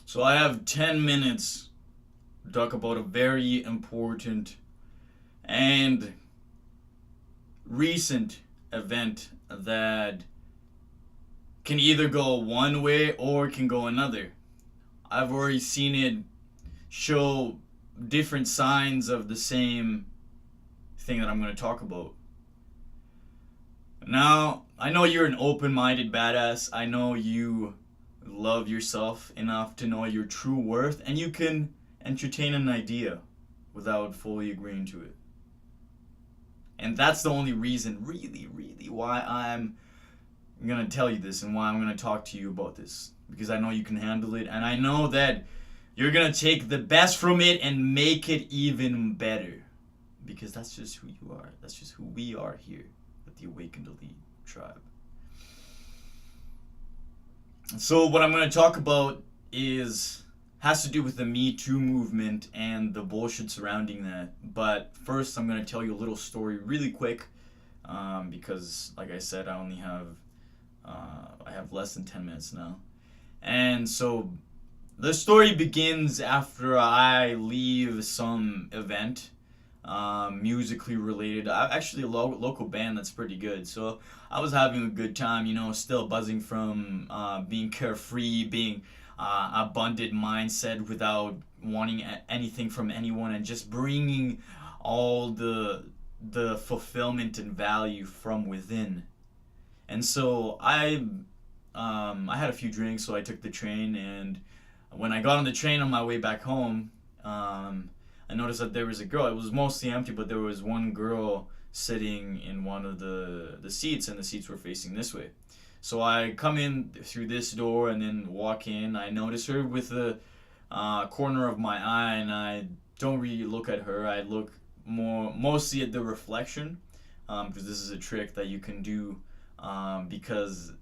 So I have 10 minutes to talk about a very important and recent event that can either go one way or can go another. I've already seen it show different signs of the same thing that I'm going to talk about. Now, I know you're an open minded badass. I know you love yourself enough to know your true worth, and you can entertain an idea without fully agreeing to it. And that's the only reason, really, why I'm gonna tell you this and why I'm gonna talk to you about this. Because I know you can handle it, and I know that you're gonna take the best from it and make it even better. Because that's just who you are. That's just who we are here at the Awakened Elite Tribe. So what I'm going to talk about has to do with the metoo movement and the bullshit surrounding that. But first, I'm going to tell you a little story really quick, because, like I said, I have less than 10 minutes now. And so the story begins after I leave some event, musically related. Actually, a local band that's pretty good. So I was having a good time, still buzzing from being carefree, being abundant mindset without wanting anything from anyone, and just bringing all the fulfillment and value from within. And so I had a few drinks, so I took the train, and when I got on the train on my way back home, I noticed that there was a girl. It was mostly empty, but there was one girl sitting in one of the seats, and the seats were facing this way. So I come in through this door and then walk in. I notice her with the corner of my eye, and I don't really look at her. I look mostly at the reflection, because this is a trick that you can do, because,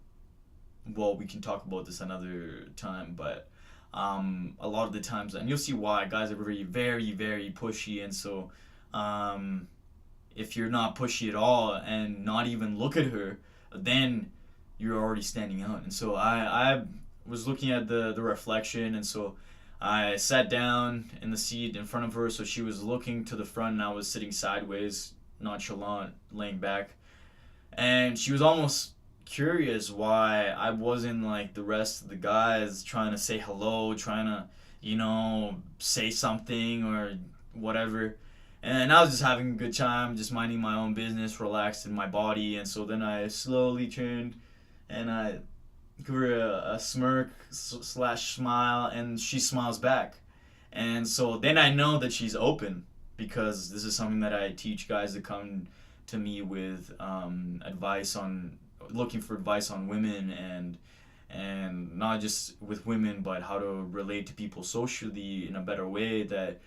well, we can talk about this another time, but a lot of the times, and you'll see why, guys are very pushy, and so if you're not pushy at all and not even look at her, then you're already standing out. And so I was looking at the reflection, and so I sat down in the seat in front of her, so she was looking to the front, and I was sitting sideways, nonchalant, laying back, and she was almost curious why I wasn't like the rest of the guys trying to say hello, trying to, say something or whatever. And I was just having a good time, just minding my own business, relaxed in my body. And so then I slowly turned and I give her a smirk slash smile, and she smiles back. And so then I know that she's open, because this is something that I teach guys that come to me with looking for advice on women, and not just with women, but how to relate to people socially in a better way that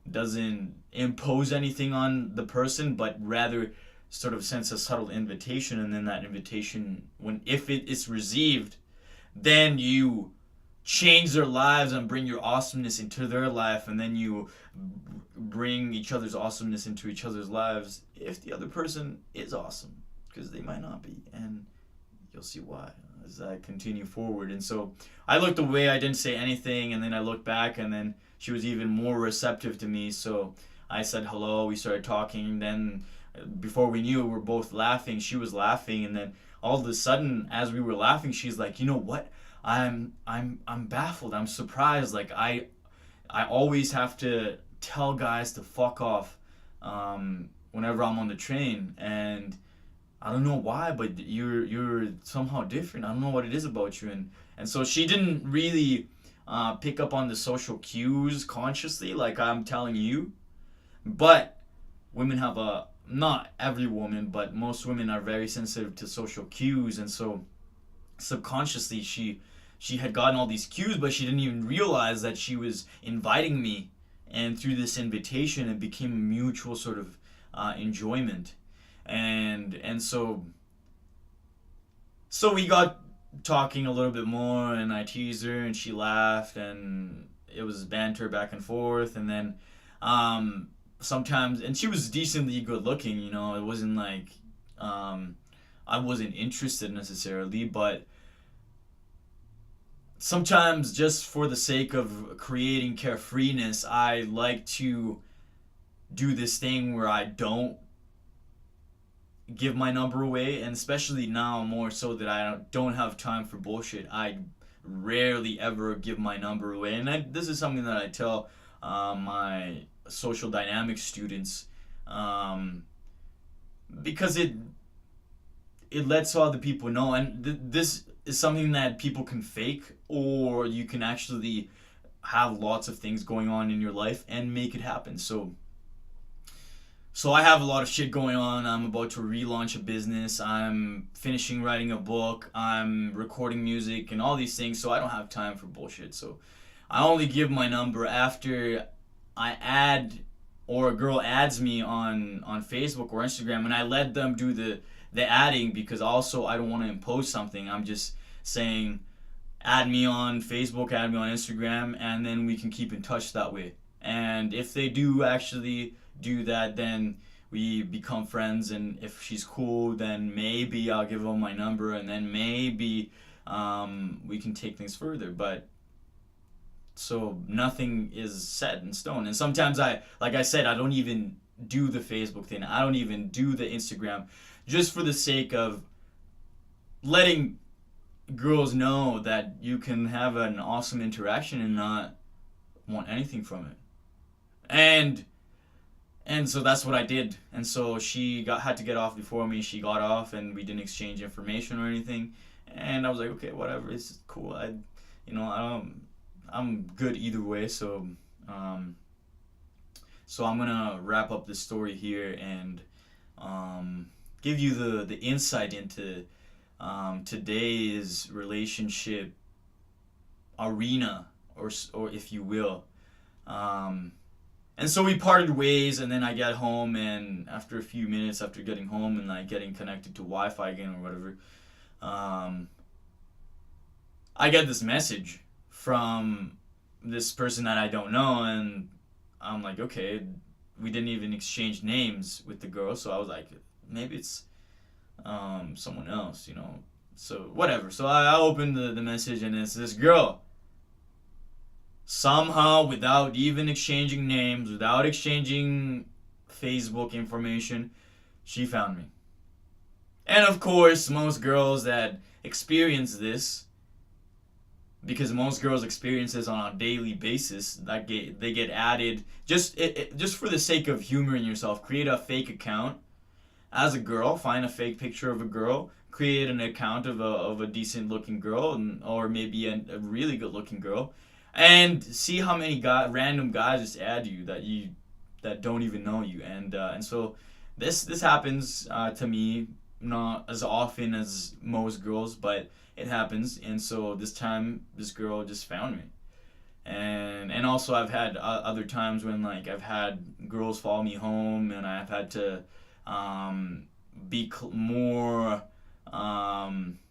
doesn't impose anything on the person, but rather sort of sends a subtle invitation, and then that invitation, if it is received, then you change their lives and bring your awesomeness into their life, and then you bring each other's awesomeness into each other's lives if the other person is awesome, because they might not be, and you'll see why as I continue forward. And so I looked away, I didn't say anything, and then I looked back, and then she was even more receptive to me, so I said hello, we started talking, then before we knew it, we're both laughing, she was laughing, and then all of a sudden, as we were laughing, she's like, you know what, I'm baffled, I'm surprised, like I always have to tell guys to fuck off whenever I'm on the train, and I don't know why, but you're somehow different. I don't know what it is about you, and so she didn't really pick up on the social cues consciously, like I'm telling you. But women have not every woman, but most women are very sensitive to social cues, and so subconsciously she had gotten all these cues, but she didn't even realize that she was inviting me, and through this invitation, it became a mutual sort of enjoyment. And so we got talking a little bit more, and I teased her, and she laughed, and it was banter back and forth, and then sometimes, and she was decently good looking, it wasn't like I wasn't interested necessarily, but sometimes just for the sake of creating carefreeness, I like to do this thing where I don't give my number away, and especially now more so that I don't have time for bullshit. I rarely ever give my number away, and this is something that I tell my social dynamics students, um, because it lets other people know, and this is something that people can fake, or you can actually have lots of things going on in your life and make it happen. So I have a lot of shit going on. I'm about to relaunch a business. I'm finishing writing a book. I'm recording music and all these things. So I don't have time for bullshit. So I only give my number after I add, or a girl adds me on Facebook or Instagram, and I let them do the adding, because also I don't want to impose something. I'm just saying, add me on Facebook, add me on Instagram, and then we can keep in touch that way. And if they do actually do that, then we become friends, and if she's cool, then maybe I'll give her my number, and then maybe we can take things further. But so nothing is set in stone, and sometimes like I said, I don't even do the Facebook thing, I don't even do the Instagram, just for the sake of letting girls know that you can have an awesome interaction and not want anything from it. And so that's what I did. And so she had to get off before me. She got off, and we didn't exchange information or anything. And I was like, okay, whatever, it's cool. I'm good either way. So so I'm gonna wrap up this story here and give you the insight into today's relationship arena, or if you will. And so we parted ways, and then I got home, and after a few minutes after getting home and like getting connected to Wi-Fi again or whatever, I get this message from this person that I don't know, and I'm like, okay, we didn't even exchange names with the girl, so I was like, maybe it's someone else, So whatever. So I opened the message, and it's this girl. Somehow, without even exchanging names, without exchanging Facebook information, she found me. And of course, most girls that experience this, because most girls experience this on a daily basis, they get added, just for the sake of humoring yourself, create a fake account as a girl, find a fake picture of a girl, create an account of a decent looking girl, or maybe a really good looking girl, and see how many random guys just add you that don't even know you. And so this happens to me, not as often as most girls, but it happens. And so this time, this girl just found me. And also I've had other times when like I've had girls follow me home, and I've had to be more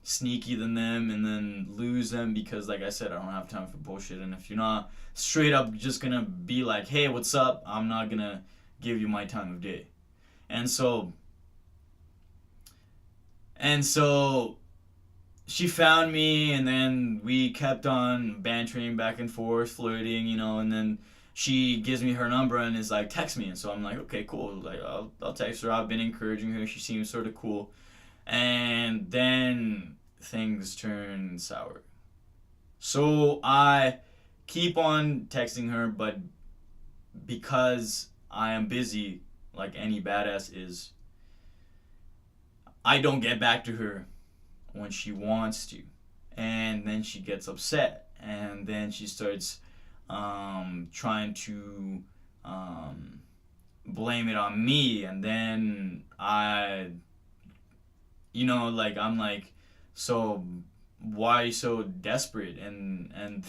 sneaky than them, and then lose them because, like I said, I don't have time for bullshit. And if you're not straight up just gonna be like, hey, what's up, I'm not gonna give you my time of day. And so she found me, and then we kept on bantering back and forth, flirting, and then she gives me her number and is like, text me. And so I'm like, okay, cool, like I'll text her. I've been encouraging her, she seems sort of cool. And then things turn sour. So I keep on texting her, but because I am busy, like any badass is, I don't get back to her when she wants to. And then she gets upset, and then she starts trying to blame it on me. And then I'm like, so why are you so desperate? And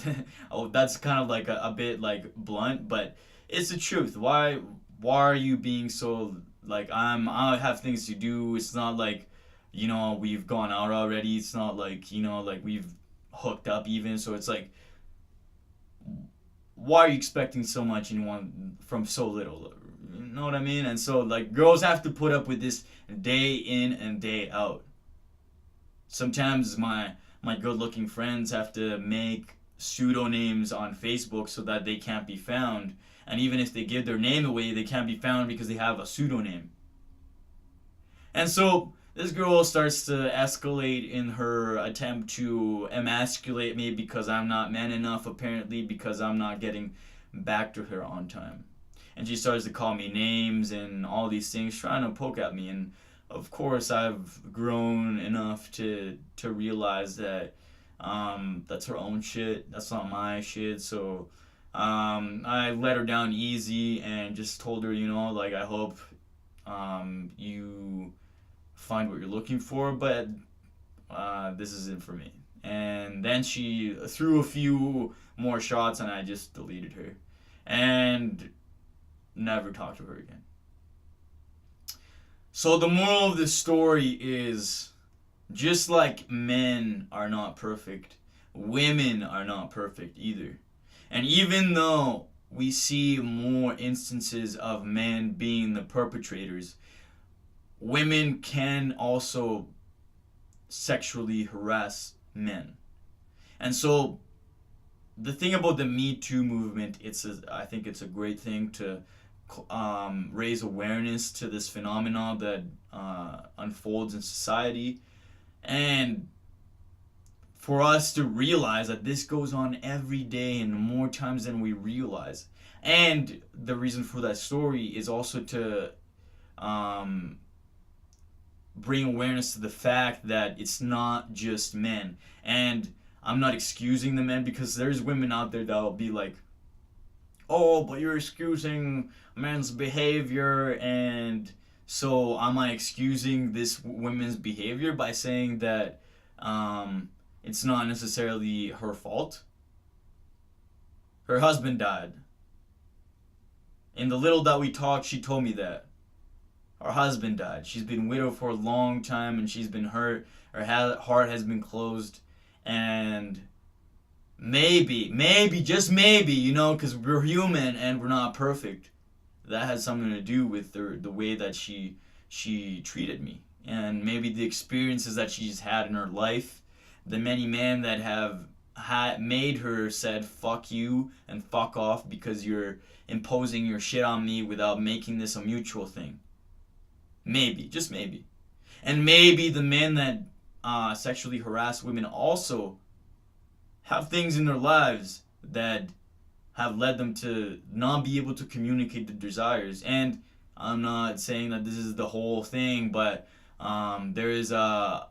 oh, that's kind of like a bit like blunt, but it's the truth. Why are you being so like, I have things to do? It's not like, we've gone out already. It's not like, like we've hooked up even. So it's like, why are you expecting so much from so little? You know what I mean? And so like girls have to put up with this day in and day out. Sometimes my my good-looking friends have to make pseudonames on Facebook so that they can't be found. And even if they give their name away, they can't be found because they have a pseudonym. And so this girl starts to escalate in her attempt to emasculate me because I'm not man enough, apparently, because I'm not getting back to her on time. And she starts to call me names and all these things, trying to poke at me. And of course, I've grown enough to realize that that's her own shit. That's not my shit. So I let her down easy and just told her, like, I hope you find what you're looking for, but this isn't for me. And then she threw a few more shots and I just deleted her and never talked to her again. So the moral of this story is, just like men are not perfect, women are not perfect either. And even though we see more instances of men being the perpetrators, women can also sexually harass men. And so the thing about the Me Too movement, I think it's a great thing to raise awareness to this phenomenon that unfolds in society, and for us to realize that this goes on every day and more times than we realize. And the reason for that story is also to bring awareness to the fact that it's not just men. And I'm not excusing the men, because there's women out there that'll be like, oh, but you're excusing men's behavior, and so am I excusing this woman's behavior by saying that it's not necessarily her fault? Her husband died. In the little that we talked, she told me that. Her husband died. She's been widowed for a long time and she's been hurt. Her heart has been closed. And maybe, just maybe, because we're human and we're not perfect, that has something to do with the way that she treated me. And maybe the experiences that she's had in her life, the many men that have made her said fuck you and fuck off because you're imposing your shit on me without making this a mutual thing. Maybe, just maybe. And maybe the men that sexually harass women also have things in their lives that have led them to not be able to communicate their desires. And I'm not saying that this is the whole thing, but there is a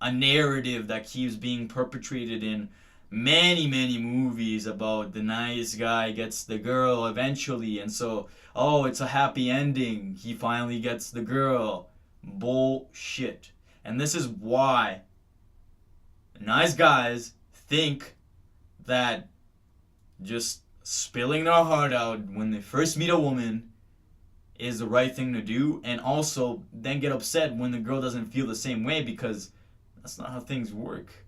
narrative that keeps being perpetrated in many movies about the nice guy gets the girl eventually, and so, oh, it's a happy ending, he finally gets the girl. Bullshit. And this is why nice guys think that just spilling their heart out when they first meet a woman is the right thing to do, and also then get upset when the girl doesn't feel the same way, because that's not how things work.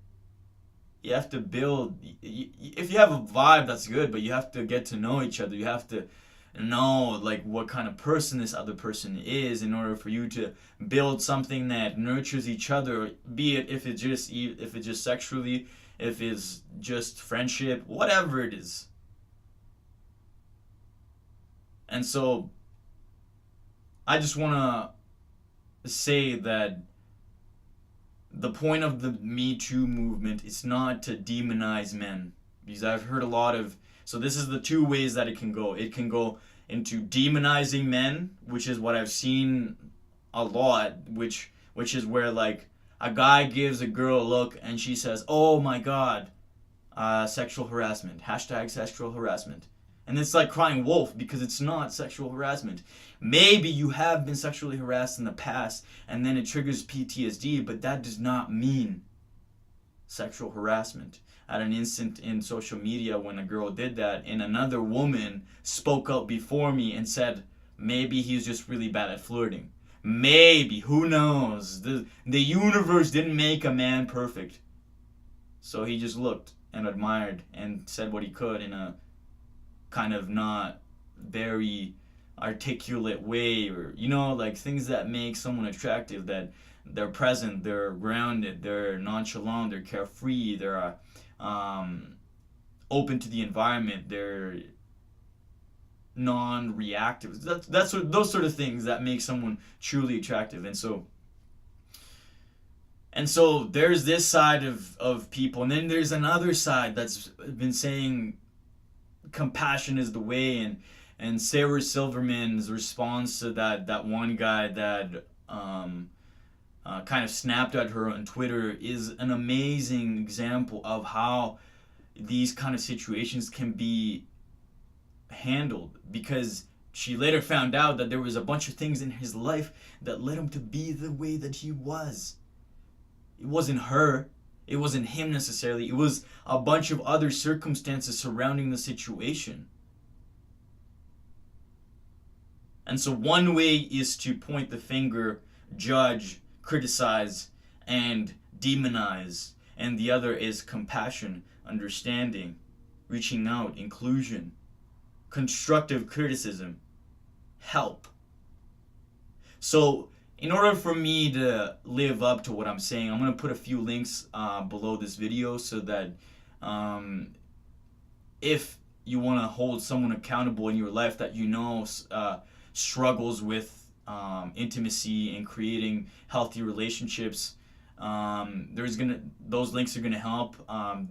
You have to build, if you have a vibe, that's good, but you have to get to know each other. You have to know like what kind of person this other person is in order for you to build something that nurtures each other, be it if it's just sexually, if it's just friendship, whatever it is. And so I just want to say that the point of the Me Too movement is not to demonize men, because I've heard a lot of, so this is the two ways that it can go. It can go into demonizing men, which is what I've seen a lot, which is where like a guy gives a girl a look and she says, oh my god, sexual harassment, hashtag sexual harassment. And it's like crying wolf, because it's not sexual harassment. Maybe you have been sexually harassed in the past and then it triggers PTSD, but that does not mean sexual harassment. At an instant in social media when a girl did that, and another woman spoke up before me and said, maybe he's just really bad at flirting. Maybe, who knows? The universe didn't make a man perfect. So he just looked and admired and said what he could in a kind of not very articulate way, or like things that make someone attractive that they're present, they're grounded, they're nonchalant, they're carefree, they're open to the environment, they're non-reactive. Those sort of things that make someone truly attractive. And so there's this side of people, and then there's another side that's been saying compassion is the way. And Sarah Silverman's response to that one guy that kind of snapped at her on Twitter is an amazing example of how these kind of situations can be handled, because she later found out that there was a bunch of things in his life that led him to be the way that he was. It wasn't her, it wasn't him necessarily, it was a bunch of other circumstances surrounding the situation. And so one way is to point the finger, judge, criticize, and demonize. And the other is compassion, understanding, reaching out, inclusion, constructive criticism, help. So in order for me to live up to what I'm saying, I'm going to put a few links below this video so that if you want to hold someone accountable in your life that you know struggles with intimacy and creating healthy relationships, those links are gonna help.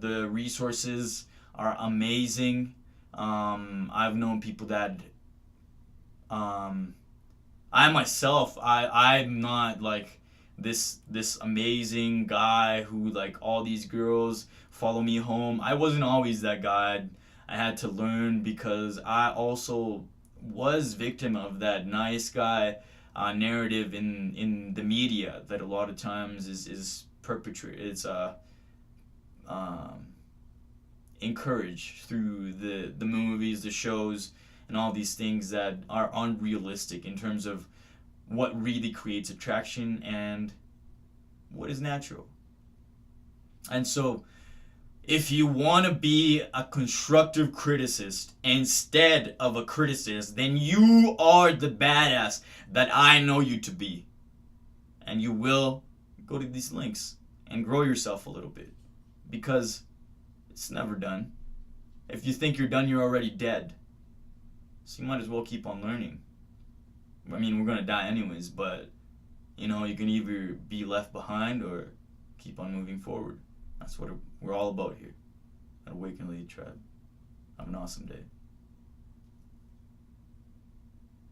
The resources are amazing. I've known people that I'm not like this amazing guy who like all these girls follow me home. I wasn't always that guy. I had to learn, because I also was victim of that nice guy narrative in the media that a lot of times is perpetrated. It's encouraged through the movies, the shows, and all these things that are unrealistic in terms of what really creates attraction and what is natural. And so if you want to be a constructive criticist instead of a criticist, then you are the badass that I know you to be. And you will go to these links and grow yourself a little bit, because it's never done. If you think you're done, you're already dead. So you might as well keep on learning. I mean, we're going to die anyways, but you can either be left behind or keep on moving forward. That's what we're all about here at Awaken Elite Tribe. Have an awesome day.